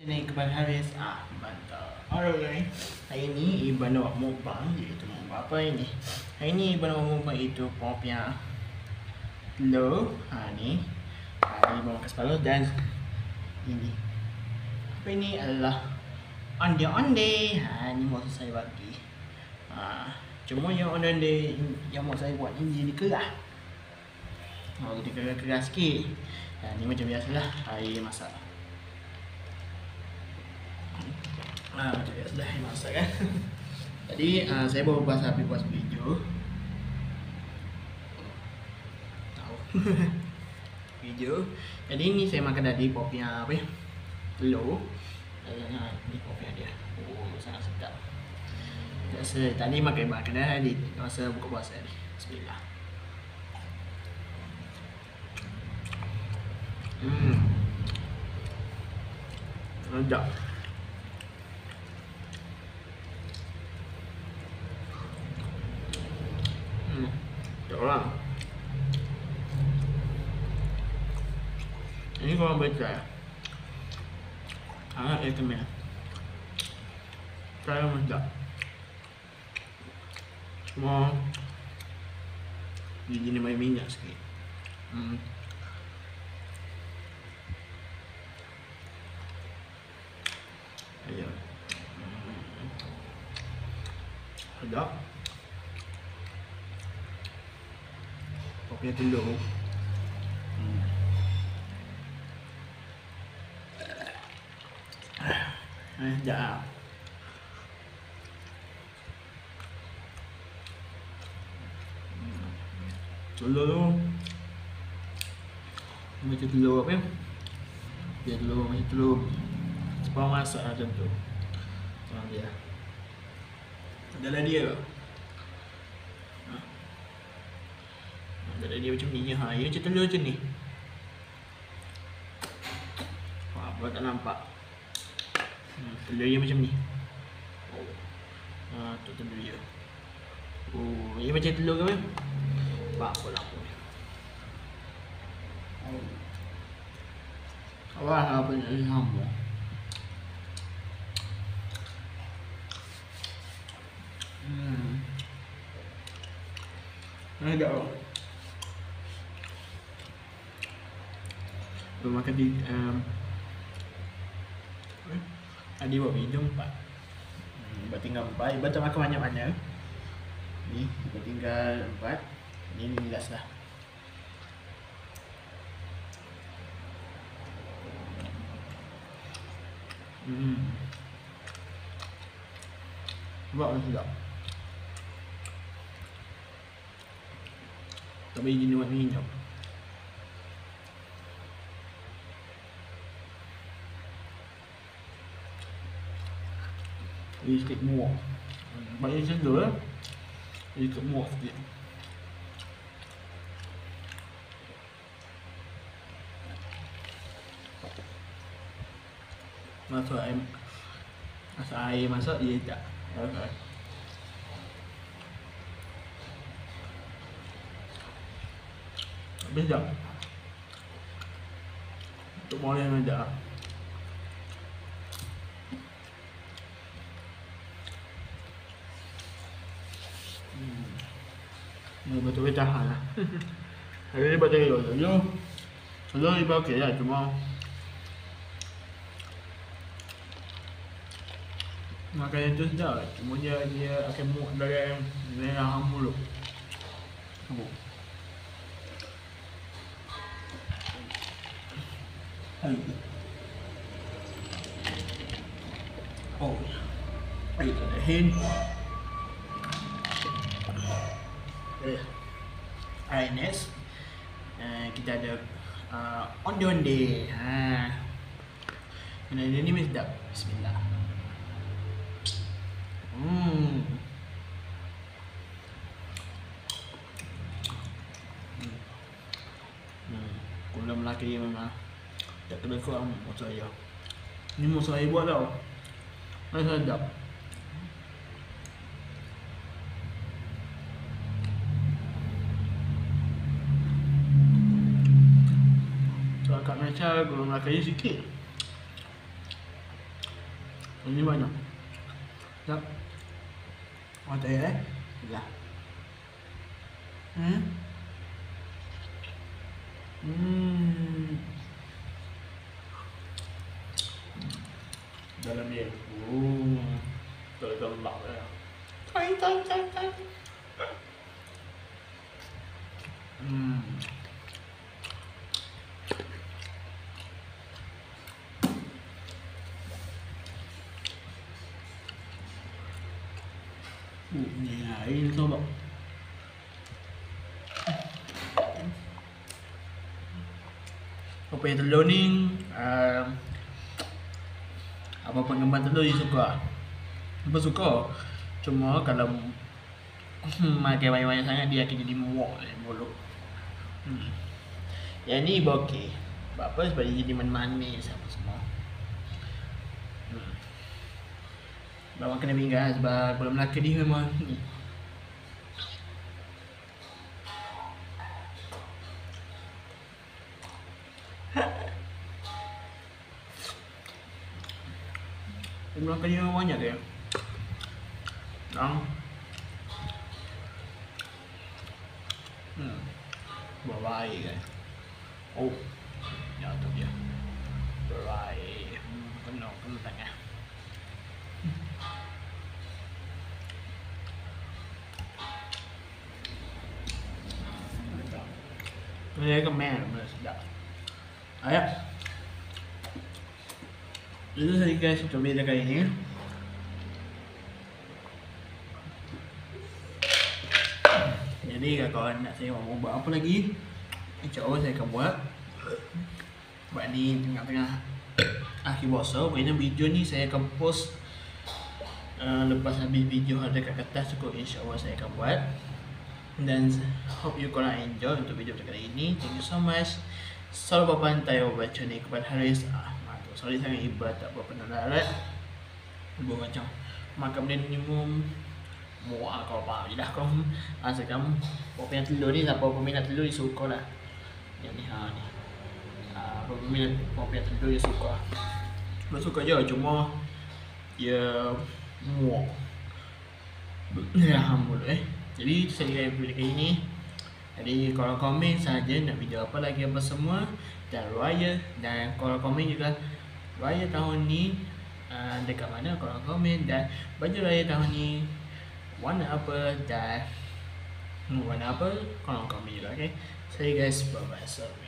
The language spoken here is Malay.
Ini kepada Haris. Mantap. Alright. Hari ni Iban nak mukbang, iaitu mukbang apa ini? Hari ni Iban nak mukbang itu punya telur. Ni. Ni Iban makan separuh dan ini. Apa ini adalah onde-onde. Ni maksud saya bagi. Cuma yang onde-onde yang maksud saya buat ni jadi kerah. Jadi kerah-kerah sikit. Ni macam biasalah air masak. Macam biasa dah masak kan. Tadi saya baru buat habis buat video. Tahu. Video. Jadi ni saya makan tadi pop yang apa ya? Telur. Ni pop yang dia. Sangat sedap. Biasa tadi makan dah tadi. Masa buka puasa ni. Bismillah. Sedap. Tak orang. Ini korang boleh try. Sangat recommend. Try yang sedap. Cuma gigi ni main minyak sikit. Ayo. Sedap. Punya telur. Sekejap. Telur tu macam telur apa ya? Dia telur macam telur separuh masak macam tu. Macam dia. Adalah dia ke? Adalah dia macam ni. Dia macam telur macam ni. Apa tak nampak. Telur dia macam ni. Tu telur dia. Dia macam telur ke apa? Apa lampu ni. Apa ni hamba. Agak oh. Belum makan di Adi buat video 4. Buat tinggal 4. Ibu tak makan banyak-banyak. Ni buat tinggal 4. Ini last lah. Buat sedap. Tapi ini buat minyak. Ini sikit muak. Banyak macam tu lah. Ini sikit muak sikit. Masa air masak dia tak. Habis dah. Untuk boleh aja. Ni betul-betul tahan lah. Hari ni buat telur. Telur ni okey lah, cuma makan yang tu sedap. Cuma dia akan muak dari dalam mulut. Ayo tak ada hen. Alright, next kita ada onde-onde. Onde-onde ni mesti sedap. Bismillah. Kalau Melaka memang tak kena kurang motor saya. Ni motor saya buat tau. Sedap. Kat Malaysia gula melaka je sikit. Ini banyak. Sekejap. Mata air Dah. Dalam dia. Gelap ya. Cai. Ni air tu bang. Apa yang telur ni apa penggemar telur dia suka. Apa suka. Cuma kalau makan banyak-banyak sangat dia akan jadi muak mulut. Yang ni okey. Sebab apa? Sebab dia jadi manis apa semua. Bawang kena pinggan sebab Kuala Melaka ni memang ni. Kuala Melaka ni memang banyak dia. Berai kan. Oh. Ya tu dia. Berai. Kena tengah. Ini cái men là sedap. Ayo. Itu saja guys untuk video kali ini. Jadi kalau kawan nak saya mau buat apa lagi, insya-Allah saya akan buat. Sebab ni tengah-tengah akhir puasa, maknanya video ni saya akan post lepas habis video ada kat kertas cukup, insya-Allah saya akan buat. Dan hope you korang enjoy untuk video kali ini. Thank you so much. Selalu berpantai baca ni kepada Haris. Mantap. Sorry sangat ibarat tak berapa darat. Ibu macam makan benda minimum muak kau faham je dah kau. Asalkan popian telur ni, siapa peminat telur dia suka lah. Yang ni ni. Peminat popian telur dia suka. Dia suka je, cuma dia muak. Ya mulut Jadi itu saja video kali ini. Jadi korang komen saja nak video apa lagi apa semua. Dan raya. Dan korang komen juga raya tahun ni dekat mana korang komen. Dan baju raya tahun ni warna apa. Dan warna apa korang komen juga. Okay. So guys, bye bye.